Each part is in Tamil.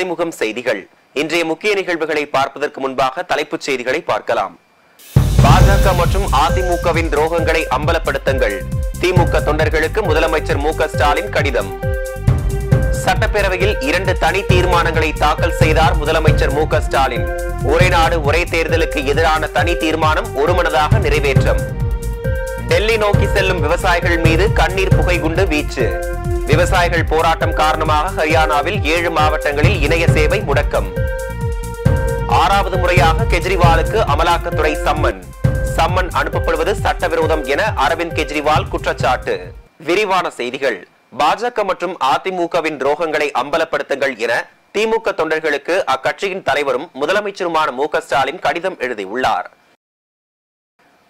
மணிமுகம் செய்திகள். இன்றைய முக்கிய நிகழ்வுகளை பார்ப்பதற்கு முன்பாக தலைப்புச் செய்திகளை பார்க்கலாம். பாஜக மற்றும் அதிமுகவின் துரோகங்களை அம்பலப்படுத்துங்கள். திமுக தொண்டர்களுக்கு முதலமைச்சர் மு.க.ஸ்டாலின் கடிதம். சட்டப்பேரவையில் 2 தனி தீர்மானங்களை தாக்கல் செய்தார் முதலமைச்சர் மு.க.ஸ்டாலின். ஒரே நாடு ஒரே தேர்தலுக்கு எதிரான தனி தீர்மானம் ஒருமனதாக நிறைவேற்றம். டெல்லி நோக்கி செல்லும் விவசாயிகள் மீது கண்ணீர் புகை குண்டு வீச்சு. விவசாயிகள் போராட்டம் காரணமாக ஹரியானாவில் 7 மாவட்டங்களில் இணைய சேவை முடக்கம். 6வது முறையாக கெஜ்ரிவாலுக்கு அமலாக்கத்துறை சம்மன் அனுப்பப்படுவது சட்டவிரோதம் என அரவிந்த் கெஜ்ரிவால் குற்றச்சாட்டு. விரிவான செய்திகள். பாஜக மற்றும் அதிமுகவின் துரோகங்களை அம்பலப்படுத்துங்கள் என திமுக தொண்டர்களுக்கு அக்கட்சியின் தலைவரும் முதலமைச்சருமான மு.க.ஸ்டாலின் கடிதம் எழுதியுள்ளார்.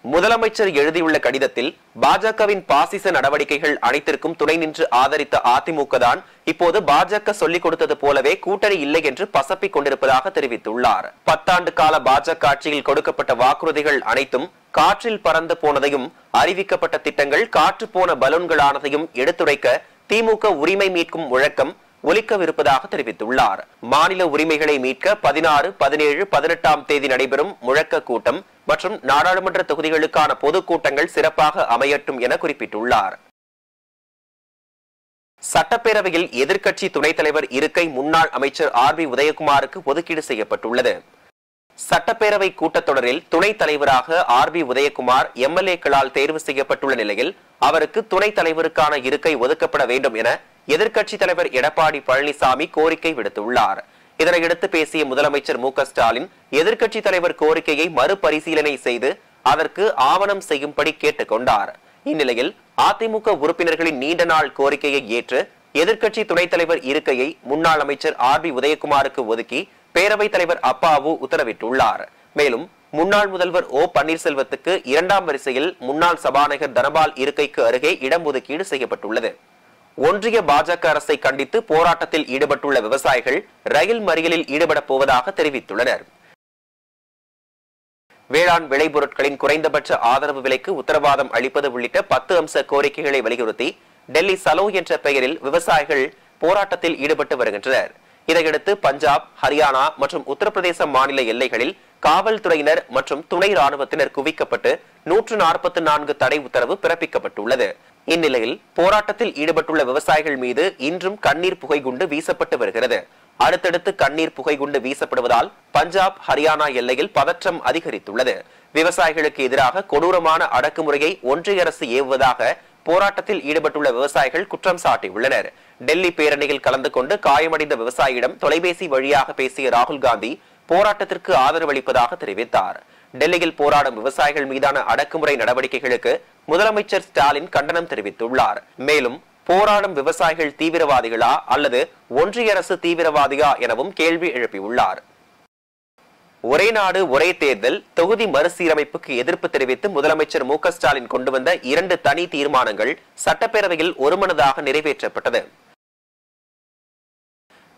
முதலமைச்சர் எழுதியுள்ள கடிதத்தில் பாஜகவின் பாசிச நடவடிக்கைகள் அனைத்திற்கும் துணை நின்று ஆதரித்த அதிமுக தான் இப்போது பாஜக சொல்லிக் கொடுத்தது போலவே கூட்டணி இல்லை என்று பசப்பிக் கொண்டிருப்பதாக தெரிவித்துள்ளார். 10 ஆண்டு கால பாஜக ஆட்சியில் கொடுக்கப்பட்ட வாக்குறுதிகள் அனைத்தும் காற்றில் பறந்து போனதையும், அறிவிக்கப்பட்ட திட்டங்கள் காற்று போன பலூன்களானதையும் எடுத்துரைக்க திமுக உரிமை மீட்கும் முழக்கம் ஒலிக்கவிருப்பதாக தெரிவித்துள்ளார். மாநில உரிமைகளை மீட்க 16, 17, 18ஆம் தேதி நடைபெறும் முழக்க கூட்டம் மற்றும் நாடாளுமன்ற தொகுதிகளுக்கான பொதுக்கூட்டங்கள் சிறப்பாக அமையட்டும் என குறிப்பிட்டுள்ளார். சட்டப்பேரவையில் எதிர்க்கட்சி துணைத் தலைவர் இருக்கை முன்னாள் அமைச்சர் ஆர்.பி. உதயகுமாருக்கு ஒதுக்கீடு செய்யப்பட்டுள்ளது. சட்டப்பேரவை கூட்டத்தொடரில் துணைத் தலைவராக ஆர்.பி. உதயகுமார் எம்எல்ஏக்களால் தேர்வு செய்யப்பட்டுள்ள நிலையில் அவருக்கு துணைத் தலைவருக்கான இருக்கை ஒதுக்கப்பட வேண்டும் என எதிர்க்கட்சி தலைவர் எடப்பாடி பழனிசாமி கோரிக்கை விடுத்துள்ளார். இதனையடுத்து பேசிய முதலமைச்சர் மு.க.ஸ்டாலின் எதிர்க்கட்சி தலைவர் கோரிக்கையை மறுபரிசீலனை செய்து அதற்கு ஆவணம் செய்யும்படி கேட்டுக் கொண்டார். இந்நிலையில் அதிமுக உறுப்பினர்களின் நீண்ட நாள் கோரிக்கையை ஏற்று எதிர்க்கட்சி துணைத் தலைவர் இருக்கையை முன்னாள் அமைச்சர் ஆர்.பி. உதயகுமாருக்கு ஒதுக்கி பேரவைத் தலைவர் அப்பாவு உத்தரவிட்டுள்ளார். மேலும் முன்னாள் முதல்வர் ஓ பன்னீர்செல்வத்துக்கு 2ஆம் வரிசையில் முன்னாள் சபாநாயகர் தனபால் இருக்கைக்கு அருகே இடம் ஒதுக்கீடு செய்யப்பட்டுள்ளது. ஒன்றிய பாஜக அரசை கண்டித்து போராட்டத்தில் ஈடுபட்டுள்ள விவசாயிகள் ரயில் மறியலில் ஈடுபடப் போவதாக தெரிவித்துள்ளனர். வேளாண் விளைபொருட்களின் குறைந்தபட்ச ஆதரவு விலைக்கு உத்தரவாதம் அளிப்பது உள்ளிட்ட 10 அம்ச கோரிக்கைகளை வலியுறுத்தி டெல்லி சலோ என்ற பெயரில் விவசாயிகள் போராட்டத்தில் ஈடுபட்டு வருகின்றனர். இதையடுத்து பஞ்சாப், ஹரியானா மற்றும் உத்தரப்பிரதேச மாநில எல்லைகளில் காவல்துறையினர் மற்றும் துணை ராணுவத்தினர் குவிக்கப்பட்டு 144 தடை உத்தரவு பிறப்பிக்கப்பட்டுள்ளது. இந்நிலையில் போராட்டத்தில் ஈடுபட்டுள்ள விவசாயிகள் மீது இன்றும் கண்ணீர் புகை குண்டு வீசப்பட்டு வருகிறது. அடுத்தடுத்து கண்ணீர் புகை குண்டு வீசப்படுவதால் பஞ்சாப், ஹரியானா எல்லையில் பதற்றம் அதிகரித்துள்ளது. விவசாயிகளுக்கு எதிராக கொடூரமான அடக்குமுறையை ஒன்றிய அரசு ஏவுவதாக போராட்டத்தில் ஈடுபட்டுள்ள விவசாயிகள் குற்றம் சாட்டியுள்ளனர். டெல்லி பேரணியில் கலந்து கொண்டு காயமடைந்த விவசாயியிடம் தொலைபேசி வழியாக பேசிய ராகுல் காந்தி போராட்டத்திற்கு ஆதரவு அளிப்பதாக தெரிவித்தார். டெல்லியில் போராடும் விவசாயிகள் மீதான அடக்குமுறை நடவடிக்கைகளுக்கு முதலமைச்சர் ஸ்டாலின் கண்டனம் தெரிவித்துள்ளார். மேலும் போராடும் விவசாயிகள் தீவிரவாதிகளா அல்லது ஒன்றிய அரசு தீவிரவாதியா எனவும் கேள்வி எழுப்பியுள்ளார். ஒரே நாடு ஒரே தேர்தல் தொகுதி மறுசீரமைப்புக்கு எதிர்ப்பு தெரிவித்து முதலமைச்சர் மு.க.ஸ்டாலின் கொண்டு வந்த 2 தனி தீர்மானங்கள் சட்டப்பேரவையில் ஒருமனதாக நிறைவேற்றப்பட்டது.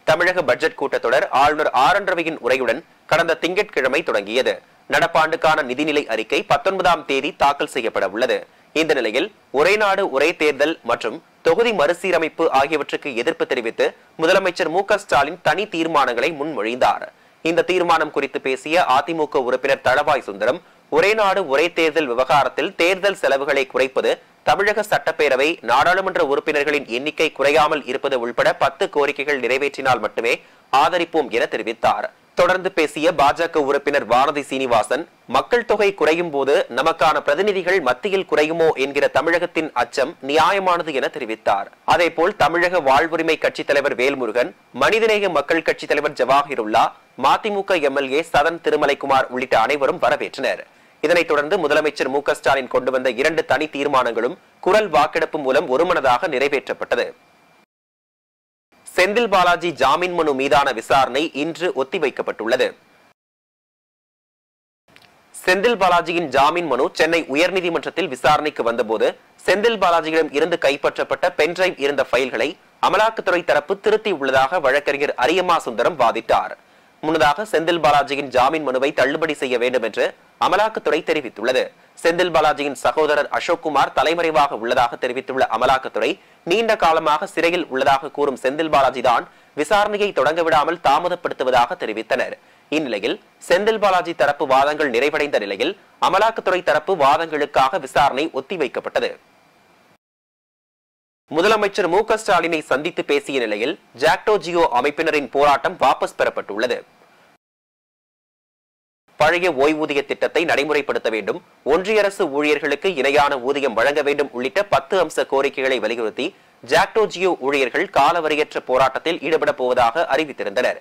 தமிழக பட்ஜெட் கூட்டத்தொடர் ஆளுநர் ஆர். என். ரவியின் உரையுடன் கடந்த திங்கட்கிழமை தொடங்கியது. நடப்பாண்டுக்கான நிதிநிலை அறிக்கை 19ஆம் தேதி தாக்கல் செய்யப்பட உள்ளது. இந்த நிலையில் ஒரே நாடு ஒரே தேர்தல் மற்றும் தொகுதி மறுசீரமைப்பு ஆகியவற்றுக்கு எதிர்ப்பு தெரிவித்து முதலமைச்சர் மு.க.ஸ்டாலின் தனி தீர்மானங்களை முன்மொழிந்தார். இந்த தீர்மானம் குறித்து பேசிய அதிமுக உறுப்பினர் தளவாய் சுந்தரம், ஒரே நாடு ஒரே தேர்தல் விவகாரத்தில் தேர்தல் செலவுகளை குறைப்பது, தமிழக சட்டப்பேரவை நாடாளுமன்ற உறுப்பினர்களின் எண்ணிக்கை குறையாமல் இருப்பது உள்பட 10 கோரிக்கைகள் நிறைவேற்றினால் மட்டுமே ஆதரிப்போம் என தெரிவித்தார். தொடர்ந்து பேசிய பாஜக உறுப்பினர் வானதி சீனிவாசன், மக்கள் தொகை குறையும் போது நமக்கான பிரதிநிதிகள் மத்தியில் குறையுமோ என்கிற தமிழகத்தின் அச்சம் நியாயமானது என தெரிவித்தார். அதேபோல் தமிழக வாழ்வுரிமை கட்சித் தலைவர் வேல்முருகன், மனிதநேய மக்கள் கட்சித் தலைவர் ஜவாஹிருல்லா, மதிமுக எம்எல்ஏ சதன் திருமலைக்குமார் உள்ளிட்ட அனைவரும் வரவேற்றனர். இதனைத் தொடர்ந்து முதலமைச்சர் மு.க.ஸ்டாலின் கொண்டு வந்த 2 தனி தீர்மானங்களும் குரல் வாக்கெடுப்பு மூலம் ஒருமனதாக நிறைவேற்றப்பட்டது. செந்தில் பாலாஜி ஜாமீன் மனு மீதான விசாரணை இன்று ஒத்திவைக்கப்பட்டுள்ளது. செந்தில் பாலாஜியின் ஜாமீன் மனு சென்னை உயர்நீதிமன்றத்தில் விசாரணைக்கு வந்தபோது செந்தில் பாலாஜியிடம் இருந்து கைப்பற்றப்பட்ட பென்டிரைவ் இருந்த பைல்களை அமலாக்கத்துறை தரப்பு திருத்தி உள்ளதாக வழக்கறிஞர் அரியம்மா சுந்தரம் வாதிட்டார். முன்னதாக செந்தில் பாலாஜியின் ஜாமீன் மனுவை தள்ளுபடி செய்ய வேண்டும் என்று அமலாக்கத்துறை தெரிவித்துள்ளது. செந்தில் பாலாஜியின் சகோதரர் அசோக்குமார் தலைமறைவாக உள்ளதாக தெரிவித்துள்ள அமலாக்கத்துறை, நீண்ட காலமாக சிறையில் உள்ளதாக கூறும் செந்தில் பாலாஜி தான் விசாரணையை தொடங்க விடாமல் தாமதப்படுத்துவதாக தெரிவித்தனர். இந்நிலையில் செந்தில் பாலாஜி தரப்பு வாதங்கள் நிறைவடைந்த நிலையில் அமலாக்கத்துறை தரப்பு வாதங்களுக்காக விசாரணை ஒத்திவைக்கப்பட்டது. முதலமைச்சர் மு க ஸ்டாலினை சந்தித்து பேசிய நிலையில் ஜாக்டோ ஜியோ அமைப்பினரின் போராட்டம் வாபஸ் பெறப்பட்டுள்ளது. பழைய ஓய்வூதிய திட்டத்தை நடைமுறைப்படுத்த வேண்டும், ஒன்றிய அரசு ஊழியர்களுக்கு இணையான ஊதியம் வழங்க வேண்டும் உள்ளிட்ட 10 அம்ச கோரிக்கைகளை வலியுறுத்தி ஜாக்டோ ஜியோ ஊழியர்கள் காலவரையற்ற போராட்டத்தில் ஈடுபட போவதாக அறிவித்திருந்தனர்.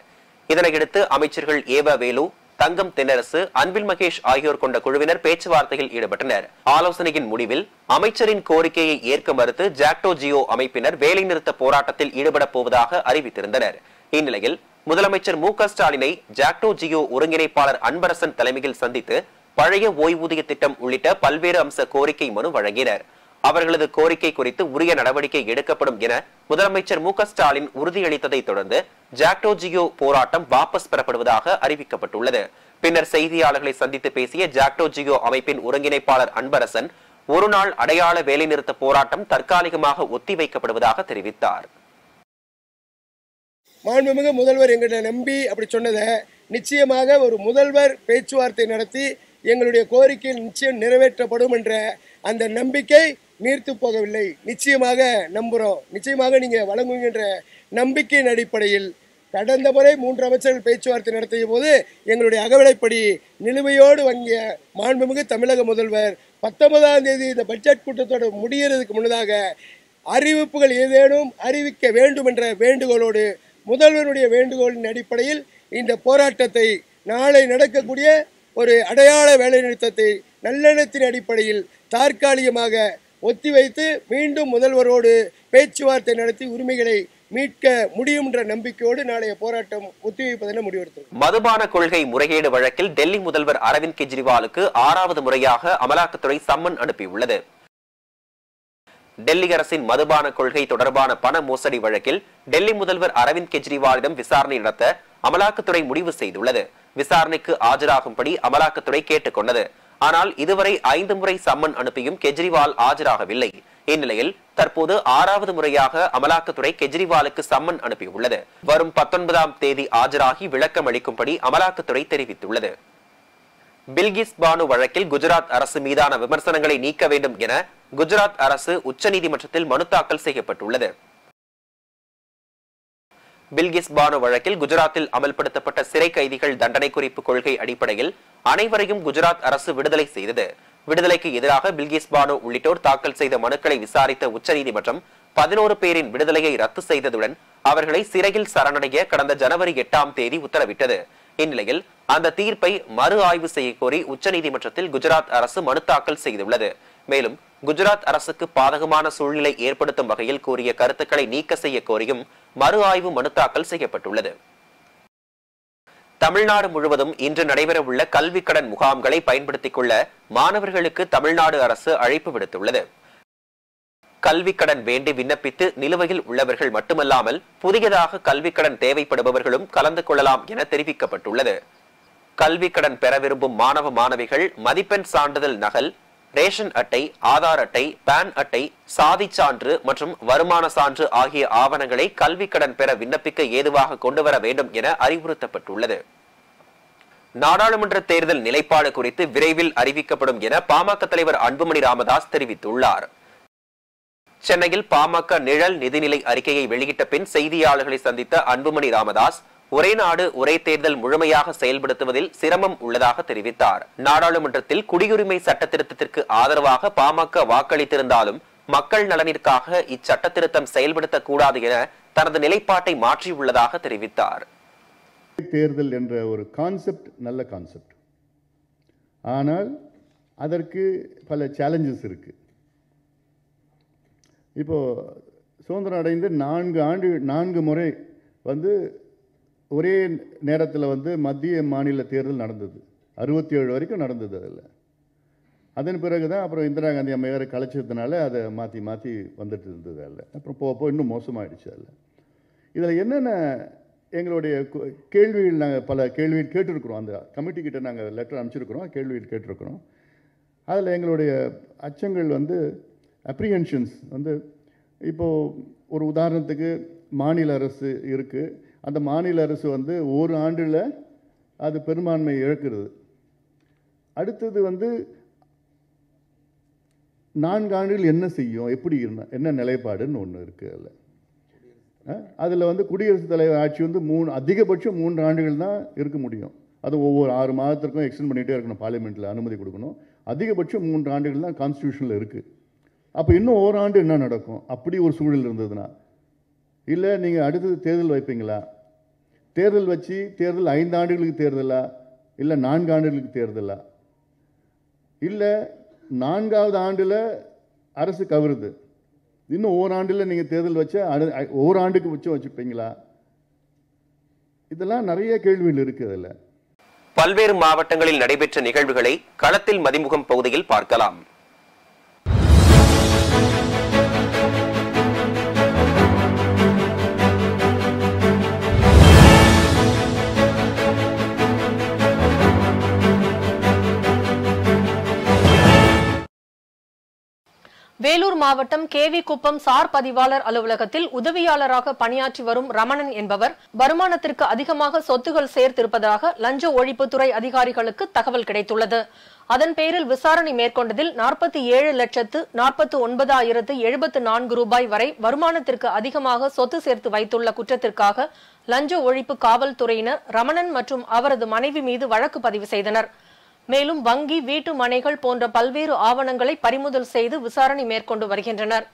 இதனையடுத்து அமைச்சர்கள் ஏவ வேலு, தங்கம் தென்னரசு, அன்பில் மகேஷ் ஆகியோர் கொண்ட குழுவினர் பேச்சுவார்த்தையில் ஈடுபட்டனர். ஆலோசனையின் முடிவில் அமைச்சரின் கோரிக்கையை ஏற்க மறுத்து ஜாக்டோ ஜியோ அமைப்பினர் வேலைநிறுத்த போராட்டத்தில் ஈடுபட போவதாக அறிவித்திருந்தனர். இந்நிலையில் முதலமைச்சர் மு க ஸ்டாலினை ஜாக்டோ ஜியோ ஒருங்கிணைப்பாளர் அன்பரசன் தலைமையில் சந்தித்து பழைய ஓய்வூதிய திட்டம் உள்ளிட்ட பல்வேறு அம்ச கோரிக்கை மனு வழங்கினர். அவர்களது கோரிக்கை குறித்து உரிய நடவடிக்கை எடுக்கப்படும் என முதலமைச்சர் மு க ஸ்டாலின் உறுதியளித்ததை தொடர்ந்து ஜாக்டோ ஜியோ போராட்டம் வாபஸ் பெறப்படுவதாக அறிவிக்கப்பட்டுள்ளது. பின்னர் செய்தியாளர்களை சந்தித்து பேசிய ஜாக்டோ ஜியோ அமைப்பின் ஒருங்கிணைப்பாளர் அன்பரசன், ஒருநாள் அடையாள வேலைநிறுத்த போராட்டம் தற்காலிகமாக ஒத்திவைக்கப்படுவதாக தெரிவித்தார். மாண்புமிகு முதல்வர் எங்களை நம்பி அப்படி சொன்னதை நிச்சயமாக ஒரு முதல்வர் பேச்சுவார்த்தை நடத்தி எங்களுடைய கோரிக்கையில் நிச்சயம் நிறைவேற்றப்படும் என்ற அந்த நம்பிக்கை நீர்த்து போகவில்லை. நிச்சயமாக நம்புகிறோம், நிச்சயமாக நீங்கள் வழங்குகின்ற நம்பிக்கையின் அடிப்படையில் கடந்த முறை 3 அமைச்சர்கள் பேச்சுவார்த்தை நடத்திய போது எங்களுடைய அகவிலைப்படி நிலுவையோடு வாங்கிய மாண்புமிகு தமிழக முதல்வர் 19ஆம் தேதி இந்த பட்ஜெட் கூட்டத்தோடு முடிகிறதுக்கு முன்னதாக அறிவிப்புகள் ஏதேனும் அறிவிக்க வேண்டும் என்ற வேண்டுகோளோடு முதல்வருடைய வேண்டுகோளின் அடிப்படையில் இந்த போராட்டத்தை நாளை நடக்கக்கூடிய ஒரு அடையாள வேலைநிறுத்தத்தை நல்லெண்ணத்தின் அடிப்படையில் தற்காலிகமாக ஒத்திவைத்து மீண்டும் முதல்வரோடு பேச்சுவார்த்தை நடத்தி உரிமைகளை மீட்க முடியும் என்ற நம்பிக்கையோடு நாளைய போராட்டம் ஒத்திவைப்பதென முடிவெடுத்தது. மதுபான கொள்கை முறைகேடு வழக்கில் டெல்லி முதல்வர் அரவிந்த் கெஜ்ரிவாலுக்கு 6வது முறையாக அமலாக்கத்துறை சம்மன் அனுப்பியுள்ளது. டெல்லி அரசின் மதுபான கொள்கை தொடர்பான பண மோசடி வழக்கில் டெல்லி முதல்வர் அரவிந்த் கெஜ்ரிவாலிடம் விசாரணை நடத்த அமலாக்கத்துறை முடிவு செய்துள்ளது. விசாரணைக்கு ஆஜராகும்படி அமலாக்கத்துறை கேட்டுக் கொண்டது. ஆனால் இதுவரை 5 முறை சம்மன் அனுப்பியும் கெஜ்ரிவால் ஆஜராகவில்லை. இந்நிலையில் தற்போது 6வது முறையாக அமலாக்கத்துறை கெஜ்ரிவாலுக்கு சம்மன் அனுப்பியுள்ளது. வரும் 19ஆம் தேதி ஆஜராகி விளக்கம் அளிக்கும்படி அமலாக்கத்துறை தெரிவித்துள்ளது. பில்கிஸ் பானு வழக்கில் குஜராத் அரசு மீதான விமர்சனங்களை நீக்க வேண்டும் என குஜராத் அரசு உச்சநீதிமன்றத்தில் மனு தாக்கல் செய்யப்பட்டுள்ளது. பில்கிஸ் பானு வழக்கில் குஜராத்தில் அமல்படுத்தப்பட்ட சிறை கைதிகள் தண்டனை குறிப்பு கொள்கை அடிப்படையில் அனைவரையும் குஜராத் அரசு விடுதலை செய்தது. விடுதலைக்கு எதிராக பில்கிஸ் பானு உள்ளிட்டோர் தாக்கல் செய்த மனுக்களை விசாரித்த உச்சநீதிமன்றம் 11 பேரின் விடுதலையை ரத்து செய்ததுடன் அவர்களை சிறையில் சரணடைய கடந்த ஜனவரி 8ஆம் தேதி உத்தரவிட்டது. இந்நிலையில் அந்த தீர்ப்பை மறு ஆய்வு செய்ய கோரி உச்சநீதிமன்றத்தில் குஜராத் அரசு மனு தாக்கல் செய்துள்ளது. மேலும் குஜராத் அரசுக்கு பாதகமான சூழ்நிலை ஏற்படுத்தும் வகையில் கூறிய கருத்துக்களை நீக்க செய்ய கோரியும் மறு ஆய்வு மனு தாக்கல் செய்யப்பட்டுள்ளது. தமிழ்நாடு முழுவதும் இன்று நடைபெறவுள்ள கல்வி கடன் முகாம்களை பயன்படுத்திக் கொள்ள மாணவர்களுக்கு தமிழ்நாடு அரசு அழைப்பு விடுத்துள்ளது. கல்வி கடன் வேண்டி விண்ணப்பித்து நிலுவையில் உள்ளவர்கள் மட்டுமல்லாமல் புதியதாக கல்வி கடன் தேவைப்படுபவர்களும் கலந்து கொள்ளலாம் என தெரிவிக்கப்பட்டுள்ளது. கல்வி கடன் பெற விரும்பும் மாணவ மாணவிகள் மதிப்பெண் சான்றிதழ் நகல், ரேஷன் அட்டை, ஆதார் அட்டை, பான் அட்டை, சாதி சான்று மற்றும் வருமான சான்று ஆகிய ஆவணங்களை கல்வி கடன் பெற விண்ணப்பிக்க ஏதுவாக கொண்டு வர வேண்டும் என அறிவுறுத்தப்பட்டுள்ளது. நாடாளுமன்ற தேர்தல் நிலைப்பாடு குறித்து விரைவில் அறிவிக்கப்படும் என பாமக தலைவர் அன்புமணி ராமதாஸ் தெரிவித்துள்ளார். சென்னையில் பாமக நிழல் நிதிநிலை அறிக்கையை வெளியிட்ட பின் செய்தியாளர்களை சந்தித்த அன்புமணி ராமதாஸ், ஒரே நாடு ஒரே தேர்தல் முழுமையாக செயல்படுத்துவதில் சிரமம் உள்ளதாக தெரிவித்தார். நாடாளுமன்றத்தில் குடியுரிமை சட்ட திருத்தத்திற்கு ஆதரவாக பாமக வாக்களித்திருந்தாலும் மக்கள் நலனிற்காக இச்சட்ட திருத்தம் செயல்படுத்தக்கூடாது என தனது நிலைப்பாட்டை மாற்றியுள்ளதாக தெரிவித்தார். தேர்தல் என்ற ஒரு கான்செப்ட் நல்ல கான்செப்ட், ஆனால் அதற்கு பல சேலஞ்சஸ் இருக்கு. இப்போ சுதந்திரம் அடைந்து 4 முறை ஒரே நேரத்தில் மத்திய மாநில தேர்தல் நடந்தது. 67 வரைக்கும் நடந்தது. அதில் அதன் பிறகு தான் அப்புறம் இந்திரா காந்தி அம்மையார் கலைச்சதுனால அதை மாற்றி மாற்றி வந்துட்டு இருந்தது. அதில் அப்புறம் போக இன்னும் மோசமாகிடுச்சு. இதில் என்னென்ன எங்களுடைய கேள்விகள், நாங்கள் பல கேள்விகள் கேட்டிருக்கிறோம். அந்த கமிட்டிக்கிட்ட நாங்கள் லெட்டர் அனுப்பிச்சிருக்கிறோம், கேள்விகள் கேட்டிருக்கிறோம். அதில் எங்களுடைய அச்சங்கள் அப்ரிஹென்ஷன்ஸ் இப்போது ஒரு உதாரணத்துக்கு மாநில அரசு இருக்குது, அந்த மாநில அரசு வந்து ஒரு ஆண்டில் அது பெரும்பான்மை இழக்கிறது. அடுத்தது வந்து 4 ஆண்டுகள் என்ன செய்யும், எப்படி என்ன நிலைப்பாடுன்னு ஒன்று இருக்குது. அதில் வந்து குடியரசுத் தலைவர் ஆட்சி வந்து அதிகபட்சம் 3 ஆண்டுகள் தான் இருக்க முடியும். அது ஒவ்வொரு 6 மாதத்திற்கும் எக்ஸ்டெண்ட் பண்ணிகிட்டே இருக்கணும், பார்லிமெண்ட்டில் அனுமதி கொடுக்கணும். அதிகபட்சம் 3 ஆண்டுகள் தான் கான்ஸ்டியூஷனில் இருக்குது. அப்போ இன்னும் ஓராண்டு என்ன நடக்கும் அப்படி ஒரு சூழல் இருந்ததுன்னா? இல்லை நீங்கள் அடுத்தது தேர்தல் வைப்பீங்களா? தேர்தல் வச்சு தேர்தல் 5 ஆண்டுகளுக்கு தேர்தலா, இல்லை 4 ஆண்டுகளுக்கு தேர்தலா, இல்லை 4ஆவது ஆண்டில் அரசு கவருது, இன்னும் ஓராண்டில் நீங்கள் தேர்தல் வச்ச ஓராண்டுக்கு வச்சுப்பீங்களா? இதெல்லாம் நிறைய கேள்விகள் இருக்குது. அதில் பல்வேறு மாவட்டங்களில் நடைபெற்ற நிகழ்வுகளை களத்தில் மதிமுகம் பகுதியில் பார்க்கலாம். வேலூர் மாவட்டம் கேவி குப்பம் சார் பதிவாளர் அலுவலகத்தில் உதவியாளராக பணியாற்றி வரும் ரமணன் என்பவர் வருமானத்திற்கு அதிகமாக சொத்துகள் சேர்த்திருப்பதாக லஞ்ச ஒழிப்புத்துறை அதிகாரிகளுக்கு தகவல் கிடைத்துள்ளது. அதன் பேரில் விசாரணை மேற்கொண்டதில் 47,49,074 ரூபாய் வரை வருமானத்திற்கு அதிகமாக சொத்து சேர்த்து வைத்துள்ள குற்றத்திற்காக லஞ்ச ஒழிப்பு காவல்துறையினர் ரமணன் மற்றும் அவரது மனைவி மீது வழக்கு பதிவு செய்தனர். மேலும் வங்கி, வீட்டு மனைகள் போன்ற பல்வேறு ஆவணங்களை பறிமுதல் செய்து விசாரணை மேற்கொண்டு வருகின்றனர்.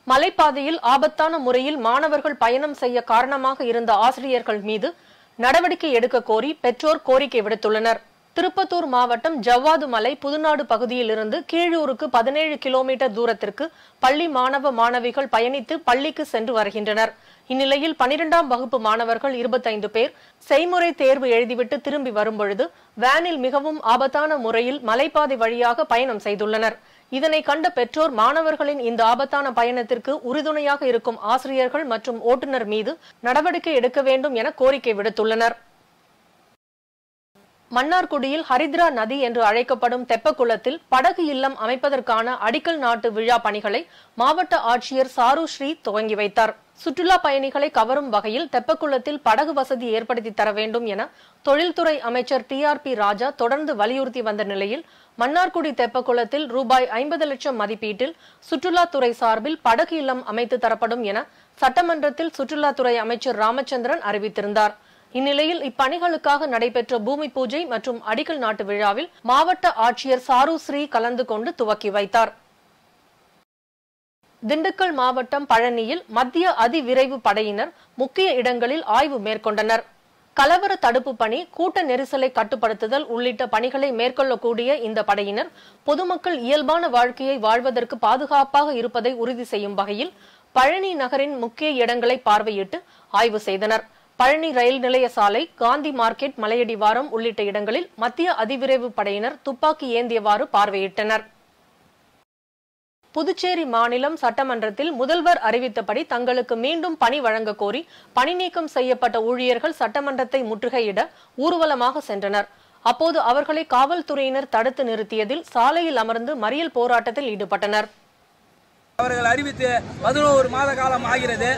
மலைப்பாதையில் ஆபத்தான முறையில் மாணவர்கள் பயணம் செய்ய காரணமாக இருந்த ஆசிரியர்கள் மீது நடவடிக்கை எடுக்க கோரி பெற்றோர் கோரிக்கை விடுத்துள்ளனர். திருப்பத்தூர் மாவட்டம் ஜவ்வாது மலை புதுநாடு பகுதியில் இருந்து கீழூருக்கு 17 கிலோமீட்டர் தூரத்திற்கு பள்ளி மாணவ மாணவிகள் பயணித்து பள்ளிக்கு சென்று வருகின்றனர். இந்நிலையில் 12ஆம் வகுப்பு மாணவர்கள் 25 பேர் செய்முறை தேர்வு எழுதிவிட்டு திரும்பி வரும்பொழுது வேனில் மிகவும் ஆபத்தான முறையில் மலைப்பாதை வழியாக பயணம் செய்துள்ளனர். இதனை கண்ட பெற்றோர் மாணவர்களின் இந்த ஆபத்தான பயணத்திற்கு உறுதுணையாக இருக்கும் ஆசிரியர்கள் மற்றும் ஓட்டுநர் மீது நடவடிக்கை எடுக்க வேண்டும் என கோரிக்கை விடுத்துள்ளனர். மன்னார்குடியில் ஹரித்ரா நதி என்று அழைக்கப்படும் தெப்பக்குளத்தில் படகு இல்லம் அமைப்பதற்கான அடிக்கல் நாட்டு விழா பணிகளை மாவட்ட ஆட்சியர் சாரு ஸ்ரீ துவங்கி வைத்தார். சுற்றுலா பயணிகளை கவரும் வகையில் தெப்பக்குளத்தில் படகு வசதி ஏற்படுத்தி தர வேண்டும் என தொழில்துறை அமைச்சர் TRP ராஜா தொடர்ந்து வலியுறுத்தி வந்த நிலையில் மன்னார்குடி தெப்பக்குளத்தில் ரூபாய் 50 லட்சம் மதிப்பீட்டில் சுற்றுலாத்துறை சார்பில் படகு இல்லம் அமைத்து தரப்படும் என சட்டமன்றத்தில் சுற்றுலாத்துறை அமைச்சர் ராமச்சந்திரன் அறிவித்திருந்தார். இந்நிலையில் இப்பணிகளுக்காக நடைபெற்ற பூமி பூஜை மற்றும் அடிக்கல் நாட்டு விழாவில் மாவட்ட ஆட்சியர் சாரு ஸ்ரீ கலந்து கொண்டு துவக்கி வைத்தார். திண்டுக்கல் மாவட்டம் பழனியில் மத்திய அதிவிரைவு படையினர் முக்கிய இடங்களில் ஆய்வு மேற்கொண்டனர். கலவர தடுப்பு பணி, கூட்ட நெரிசலை கட்டுப்படுத்துதல் உள்ளிட்ட பணிகளை மேற்கொள்ளக்கூடிய இந்த படையினர் பொதுமக்கள் இயல்பான வாழ்க்கையை வாழ்வதற்கு பாதுகாப்பாக இருப்பதை உறுதி செய்யும் வகையில் பழனி நகரின் முக்கிய இடங்களை பார்வையிட்டு ஆய்வு செய்தனர். பழனி ரயில் நிலைய சாலை, காந்தி மார்க்கெட், மலையடிவாரம் உள்ளிட்ட இடங்களில் மத்திய அதிவிரைவு படையினர் துப்பாக்கி ஏந்தியவாறு பார்வையிட்டனர். புதுச்சேரி மாநிலம் சட்டமன்றத்தில் முதல்வர் அறிவித்தபடி தங்களுக்கு மீண்டும் பணி வழங்க கோரி பணி நீக்கம் செய்யப்பட்ட ஊழியர்கள் சட்டமன்றத்தை முற்றுகையிட ஊர்வலமாக சென்றனர். அப்போது அவர்களை காவல்துறையினர் தடுத்து நிறுத்தியதில் சாலையில் அமர்ந்து மறியல் போராட்டத்தில் ஈடுபட்டனர். அவர்கள் அறிவித்து 11 மாத காலம் ஆகிறது.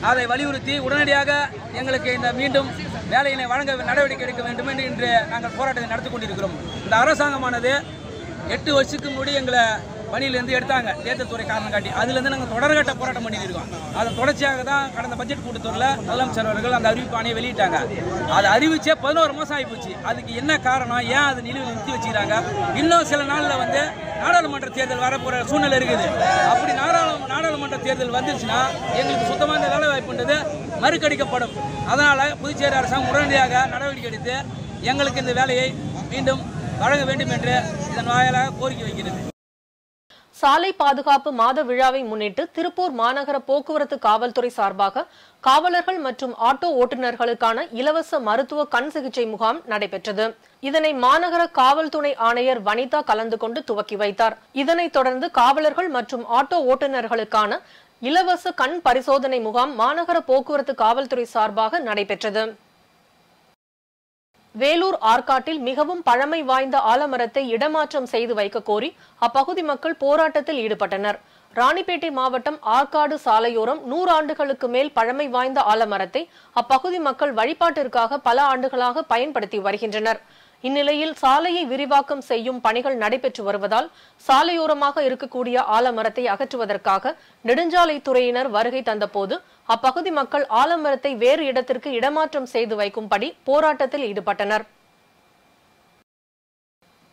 அதை வலியுறுத்தி உடனடியாக எங்களுக்கு இந்த மீண்டும் வேலையினை வழங்க நடவடிக்கை எடுக்க வேண்டும் என்று இன்று நாங்கள் போராட்டத்தை நடத்தி கொண்டிருக்கிறோம். இந்த அரசாங்கமானது 8 வருஷத்துக்கு முன்னாடி எங்களை பணியிலேருந்து எடுத்தாங்க, தேர்தல் துறை காரணம் காட்டி. அதுலேருந்து நாங்கள் தொடர்கட்ட போராட்டம் பண்ணிட்டு இருக்கோம். அதன் தொடர்ச்சியாக தான் கடந்த பட்ஜெட் கூட்டத்தொடரில் முதலமைச்சர் அவர்கள் அந்த அறிவிப்பு ஆணையை வெளியிட்டாங்க. அதை அறிவிச்சே 11 மாதம் ஆகிப்போச்சு. அதுக்கு என்ன காரணம், ஏன் அது நிலுவையில் நிறுத்தி வச்சுக்கிறாங்க? இன்னும் சில நாளில் வந்து நாடாளுமன்ற தேர்தல் வரப்போகிற சூழ்நிலை இருக்குது. அப்படி நாடாளுமன்ற தேர்தல் வந்துருச்சுன்னா எங்களுக்கு சுத்தமாக இந்த வேலை வாய்ப்புன்றது மறுக்கடிக்கப்படும். அதனால் புதுச்சேரி அரசாங்கம் உடனடியாக நடவடிக்கை எடுத்து எங்களுக்கு இந்த வேலையை மீண்டும் வழங்க வேண்டும் என்று இதன் வாயிலாக கோரிக்கை வைக்கிறது. சாலை பாதுகாப்பு மாத விழாவை முன்னிட்டு திருப்பூர் மாநகர போக்குவரத்து காவல்துறை சார்பாக காவலர்கள் மற்றும் ஆட்டோ ஓட்டுநர்களுக்கான இலவச மருத்துவ கண் சிகிச்சை முகாம் நடைபெற்றது. இதனை மாநகர காவல் துணை ஆணையர் வனிதா கலந்து கொண்டு துவக்கி வைத்தார். இதனைத் தொடர்ந்து காவலர்கள் மற்றும் ஆட்டோ ஓட்டுநர்களுக்கான இலவச கண் பரிசோதனை முகாம் மாநகர போக்குவரத்து காவல்துறை சார்பாக நடைபெற்றது. வேலூர் ஆற்காட்டில் மிகவும் பழமை வாய்ந்த ஆலமரத்தை இடமாற்றம் செய்து வைக்க கோரி அப்பகுதி மக்கள் போராட்டத்தில் ஈடுபட்டனர். ராணிப்பேட்டை மாவட்டம் ஆற்காடு சாலையோரம் 100 ஆண்டுகளுக்கு மேல் பழமை வாய்ந்த ஆலமரத்தை அப்பகுதி மக்கள் வழிபாட்டிற்காக பல ஆண்டுகளாக பயன்படுத்தி வருகின்றனர். இந்நிலையில் சாலையை விரிவாக்கம் செய்யும் பணிகள் நடைபெற்று வருவதால் சாலையோரமாக இருக்கக்கூடிய ஆலமரத்தை அகற்றுவதற்காக நெடுஞ்சாலைத்துறையினர் வருகை தந்தபோது அப்பகுதி மக்கள் ஆலமரத்தை வேறு இடத்திற்கு இடமாற்றம் செய்து வைக்கும்படி போராட்டத்தில் ஈடுபட்டனர்.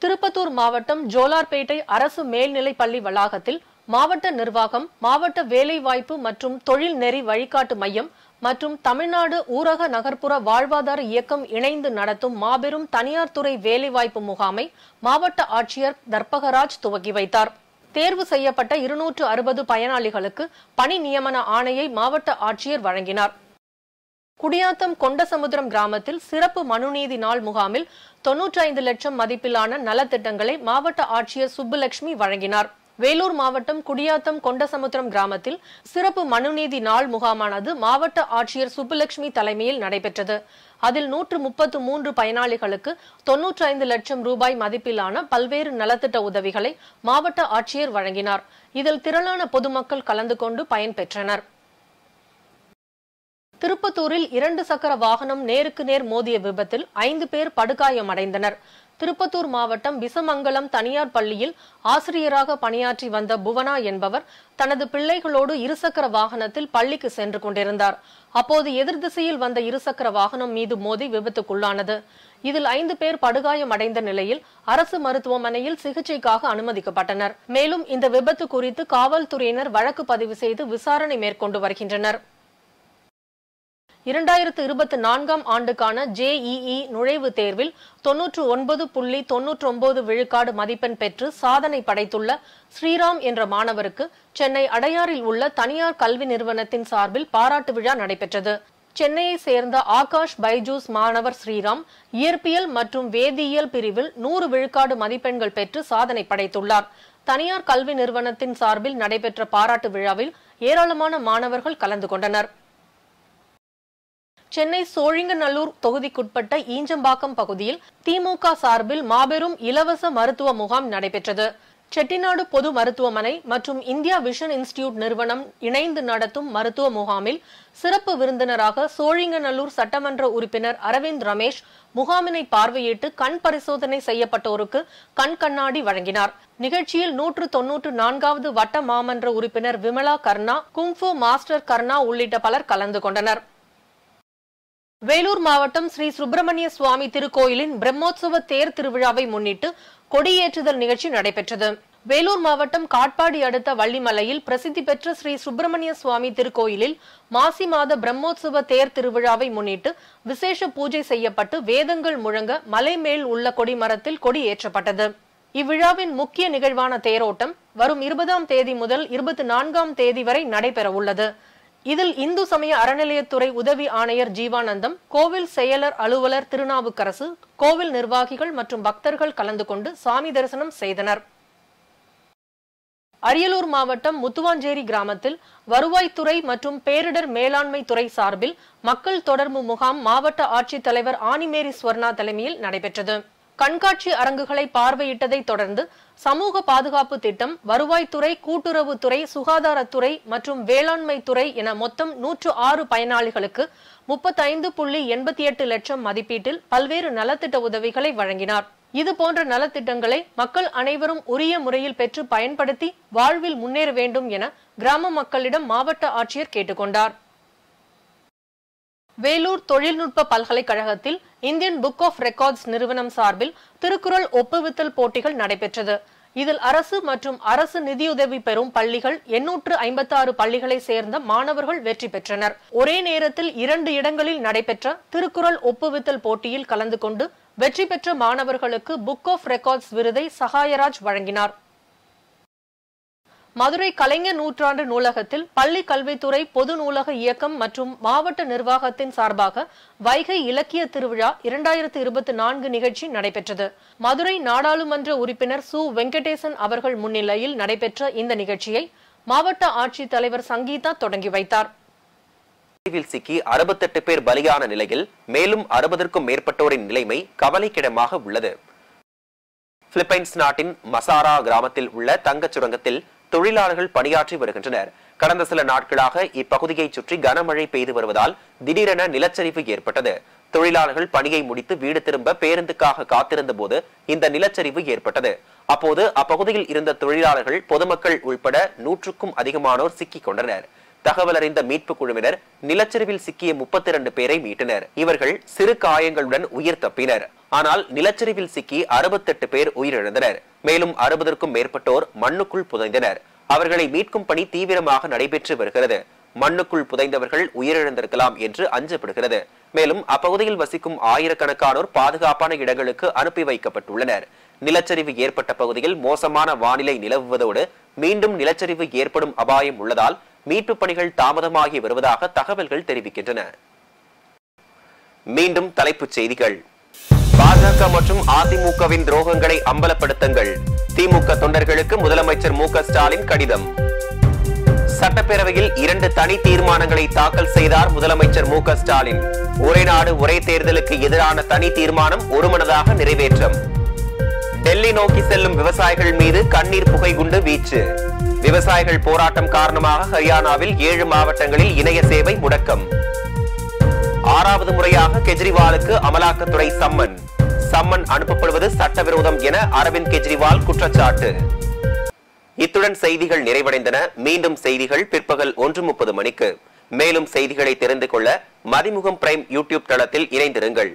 திருப்பத்தூர் மாவட்டம் ஜோலார்பேட்டை அரசு மேல்நிலைப் பள்ளி வளாகத்தில் மாவட்ட நிர்வாகம், மாவட்ட வேலைவாய்ப்பு மற்றும் தொழில் நெறி வழிகாட்டு மையம் மற்றும் தமிழ்நாடு ஊரக நகர்ப்புற வாழ்வாதார இயக்கம் இணைந்து நடத்தும் மாபெரும் தனியார் துறை வேலைவாய்ப்பு முகாமை மாவட்ட ஆட்சியர் தர்பகராஜ் துவக்கி வைத்தார். தேர்வு செய்யப்பட்ட 260 பயனாளிகளுக்கு பணி நியமன ஆணையை மாவட்ட ஆட்சியர் வழங்கினார். குடியாத்தம் கொண்டசமுத்திரம் கிராமத்தில் சிறப்பு மனுநீதி நாள் முகாமில் 95 லட்சம் மதிப்பிலான நலத்திட்டங்களை மாவட்ட ஆட்சியர் சுப்புலட்சுமி வழங்கினார். வேலூர் மாவட்டம் குடியாத்தம் கொண்டசமுத்திரம் கிராமத்தில் சிறப்பு மனுநீதி நாள் முகாமானது மாவட்ட ஆட்சியர் சுப்புலட்சுமி தலைமையில் நடைபெற்றது. அதில் 133 பயனாளிகளுக்கு 95 லட்சம் ரூபாய் மதிப்பிலான பல்வேறு நலத்திட்ட உதவிகளை மாவட்ட ஆட்சியர் வழங்கினார். இதில் திரளான பொதுமக்கள் கலந்து கொண்டு பயன்பெற்றனர். திருப்பத்தூரில் 2 சக்கர வாகனம் நேருக்கு நேர் மோதிய விபத்தில் 5 பேர் படுகாயமடைந்தனர். திருப்பத்தூர் மாவட்டம் விசமங்கலம் தனியார் பள்ளியில் ஆசிரியராக பணியாற்றி வந்த புவனா என்பவர் தனது பிள்ளைகளோடு 2 சக்கர வாகனத்தில் பள்ளிக்கு சென்று கொண்டிருந்தார். அப்போது எதிர் திசையில் வந்த 2 சக்கர வாகனம் மீது மோதி விபத்துக்குள்ளானது. இதில் 5 பேர் படுகாயமடைந்த நிலையில் அரசு மருத்துவமனையில் சிகிச்சைக்காக அனுமதிக்கப்பட்டனர். மேலும் இந்த விபத்து குறித்து காவல்துறையினர் வழக்கு பதிவு செய்து விசாரணை மேற்கொண்டு வருகின்றனர். 2024ஆம் ஆண்டுக்கான JEE நுழைவுத் தேர்வில் 99.99 விழுக்காடு மதிப்பெண் பெற்று சாதனை படைத்துள்ள ஸ்ரீராம் என்ற மாணவருக்கு சென்னை அடையாறில் உள்ள தனியார் கல்வி நிறுவனத்தின் சார்பில் பாராட்டு விழா நடைபெற்றது. சென்னையை சேர்ந்த ஆகாஷ் பைஜூஸ் மாணவர் ஸ்ரீராம் இயற்பியல் மற்றும் வேதியியல் பிரிவில் 100 விழுக்காடு மதிப்பெண்கள் பெற்று சாதனை படைத்துள்ளார். தனியார் கல்வி நிறுவனத்தின் சார்பில் நடைபெற்ற பாராட்டு விழாவில் ஏராளமான மாணவர்கள் கலந்து கொண்டனர். சென்னை சோழிங்கநல்லூர் தொகுதிக்குட்பட்ட ஈஞ்சம்பாக்கம் பகுதியில் திமுக சார்பில் மாபெரும் இலவச மருத்துவ முகாம் நடைபெற்றது. செட்டிநாடு பொது மருத்துவமனை மற்றும் இந்தியா விஷன் இன்ஸ்டிடியூட் நிறுவனம் இணைந்து நடத்தும் மருத்துவ முகாமில் சிறப்பு விருந்தினராக சோழிங்கநல்லூர் சட்டமன்ற உறுப்பினர் அரவிந்த் ரமேஷ் முகாமினை பார்வையிட்டு கண் பரிசோதனை செய்யப்பட்டோருக்கு கண் கண்ணாடி வழங்கினார். நிகழ்ச்சியில் 194வது வட்ட மாமன்ற உறுப்பினர் விமலா கர்ணா, குங்ஃபு மாஸ்டர் கர்ணா உள்ளிட்ட பலர் கலந்து கொண்டனர். வேலூர் மாவட்டம் ஸ்ரீ சுப்பிரமணிய சுவாமி திருக்கோயிலின் பிரம்மோற்சவ தேர் திருவிழாவை முன்னிட்டு கொடியேற்றுதல் நிகழ்ச்சி நடைபெற்றது. வேலூர் மாவட்டம் காட்பாடி அடுத்த வள்ளிமலையில் பிரசித்தி பெற்ற ஸ்ரீ சுப்பிரமணிய சுவாமி திருக்கோயிலில் மாசி மாத பிரம்மோற்சவ தேர் திருவிழாவை முன்னிட்டு விசேஷ பூஜை செய்யப்பட்டு வேதங்கள் முழங்க மலை மேல் உள்ள கொடிமரத்தில் கொடி ஏற்றப்பட்டது. இவ்விழாவின் முக்கிய நிகழ்வான தேரோட்டம் வரும் 20ஆம் தேதி முதல் 24ஆம் தேதி வரை நடைபெற உள்ளது. இதில் இந்து சமய அறநிலையத்துறை உதவி ஆணையர் ஜீவானந்தம், கோவில் செயலர் அலுவலர் திருநாவுக்கரசு, கோவில் நிர்வாகிகள் மற்றும் பக்தர்கள் கலந்து கொண்டு சாமி தரிசனம் செய்தனர். அரியலூர் மாவட்டம் முத்துவாஞ்சேரி கிராமத்தில் வருவாய்த்துறை மற்றும் பேரிடர் மேலாண்மை துறை சார்பில் மக்கள் தொடர்பு முகாம் மாவட்ட ஆட்சித்தலைவர் ஆனிமேரி ஸ்வர்ணா தலைமையில் நடைபெற்றது. கண்காட்சி அரங்குகளை பார்வையிட்டதை தொடர்ந்து சமூக பாதுகாப்பு திட்டம், வருவாய்த்துறை, கூட்டுறவுத்துறை, சுகாதாரத்துறை மற்றும் வேளாண்மை துறை என மொத்தம் 106 பயனாளிகளுக்கு 35.88 லட்சம் மதிப்பீட்டில் பல்வேறு நலத்திட்ட உதவிகளை வழங்கினார். இதுபோன்ற நலத்திட்டங்களை மக்கள் அனைவரும் உரிய முறையில் பெற்று பயன்படுத்தி வாழ்வில் முன்னேற வேண்டும் என கிராம மக்களிடம் மாவட்ட ஆட்சியர் கேட்டுக்கொண்டார். வேலூர் தொழில்நுட்ப பல்கலைக்கழகத்தில் இந்தியன் புக் ஆஃப் ரெக்கார்ட்ஸ் நிறுவனம் சார்பில் திருக்குறள் ஒப்புவித்தல் போட்டிகள் நடைபெற்றது. இதில் அரசு மற்றும் அரசு நிதியுதவி பெறும் பள்ளிகள் 856 பள்ளிகளை சேர்ந்த மாணவர்கள் வெற்றி பெற்றனர். ஒரே நேரத்தில் 2 இடங்களில் நடைபெற்ற திருக்குறள் ஒப்புவித்தல் போட்டியில் கலந்து கொண்டு வெற்றி பெற்ற மாணவர்களுக்கு புக் ஆஃப் ரெக்கார்ட்ஸ் விருதை சகாயராஜ் வழங்கினார். மதுரை கலைஞர் நூற்றாண்டு நூலகத்தில் பள்ளி கல்வித்துறை, பொது நூலக இயக்கம் மற்றும் மாவட்ட நிர்வாகத்தின் சார்பாக வைகை இலக்கிய திருவிழா 2024 நிகழ்ச்சி நடைபெற்றது. மதுரை நாடாளுமன்ற உறுப்பினர் சு வெங்கடேசன் அவர்கள் முன்னிலையில் நடைபெற்ற இந்த நிகழ்ச்சியை மாவட்ட ஆட்சித்தலைவர் சங்கீதா தொடங்கி வைத்தார். சிக்கி 68 பேர் பலியான நிலையில் மேலும் 60க்கும் மேற்பட்டோரின் நிலைமை கவலைக்கிடமாக உள்ளது. பிலிப்பைன்ஸ் நாட்டின் மசாரா கிராமத்தில் உள்ள தங்கச் சுரங்கத்தில் தொழிலாளர்கள் பணியாற்றி வருகின்றனர். கடந்த சில நாட்களாக இப்பகுதியை சுற்றி கனமழை பெய்து வருவதால் திடீரென நிலச்சரிவு ஏற்பட்டது. தொழிலாளர்கள் பணியை முடித்து வீடு திரும்ப பேருந்துக்காக காத்திருந்த போது இந்த நிலச்சரிவு ஏற்பட்டது. அப்போது அப்பகுதியில் இருந்த தொழிலாளர்கள், பொதுமக்கள் உள்பட 100க்கும் அதிகமானோர் சிக்கிக் கொண்டனர். தகவல் அறிந்த மீட்பு குழுவினர் நிலச்சரிவில் சிக்கிய 32 பேரை மீட்டனர். இவர்கள் சிறு காயங்களுடன் உயிர் தப்பினர். ஆனால் நிலச்சரிவில் சிக்கி 68 பேர் உயிரிழந்தனர். மேலும் 60க்கும் மேற்பட்டோர் மண்ணுக்குள் புதைந்தனர். அவர்களை மீட்கும் பணி தீவிரமாக நடைபெற்று வருகிறது. மண்ணுக்குள் புதைந்தவர்கள் உயிரிழந்திருக்கலாம் என்று அஞ்சப்படுகிறது. மேலும் அப்பகுதியில் வசிக்கும் ஆயிரக்கணக்கானோர் பாதுகாப்பான இடங்களுக்கு அனுப்பி வைக்கப்பட்டுள்ளனர். நிலச்சரிவு ஏற்பட்ட பகுதியில் மோசமான வானிலை நிலவுவதோடு மீண்டும் நிலச்சரிவு ஏற்படும் அபாயம் உள்ளதால் மீட்பு பணிகள் தாமதமாகி வருவதாக தகவல்கள் தெரிவிக்கின்றன. மீண்டும் தலைப்புச் செய்திகள். பாஜக மற்றும் அதிமுகவின் துரோகங்களை அம்பலப்படுத்துங்கள். திமுக தொண்டர்களுக்கு முதலமைச்சர் மு.க. ஸ்டாலின் கடிதம். சட்டப்பேரவையில் 2 தனி தீர்மானங்களை தாக்கல் செய்தார் முதலமைச்சர் மு.க. ஸ்டாலின். ஒரே நாடு ஒரே தேர்தலுக்கு எதிரான தனி தீர்மானம் ஒருமனதாக நிறைவேற்றம். டெல்லி நோக்கி செல்லும் விவசாயிகள் மீது கண்ணீர் புகை குண்டு வீச்சு. விவசாயிகள் போராட்டம் காரணமாக ஹரியானாவில் 7 மாவட்டங்களில் இணைய சேவை முடக்கம். 6வது முறையாக கெஜ்ரிவாலுக்கு அமலாக்கத்துறை சம்மன். சம்மன் அனுப்பப்படுவது சட்டவிரோதம் என அரவிந்த் கெஜ்ரிவால் குற்றச்சாட்டு. இத்துடன் செய்திகள் நிறைவடைந்தன. மீண்டும் செய்திகள் பிற்பகல் 1:30 மணிக்கு. மேலும் செய்திகளை தெரிந்து கொள்ள மதிமுகம் பிரைம் யூடியூப் தளத்தில் இணைந்திருங்கள்.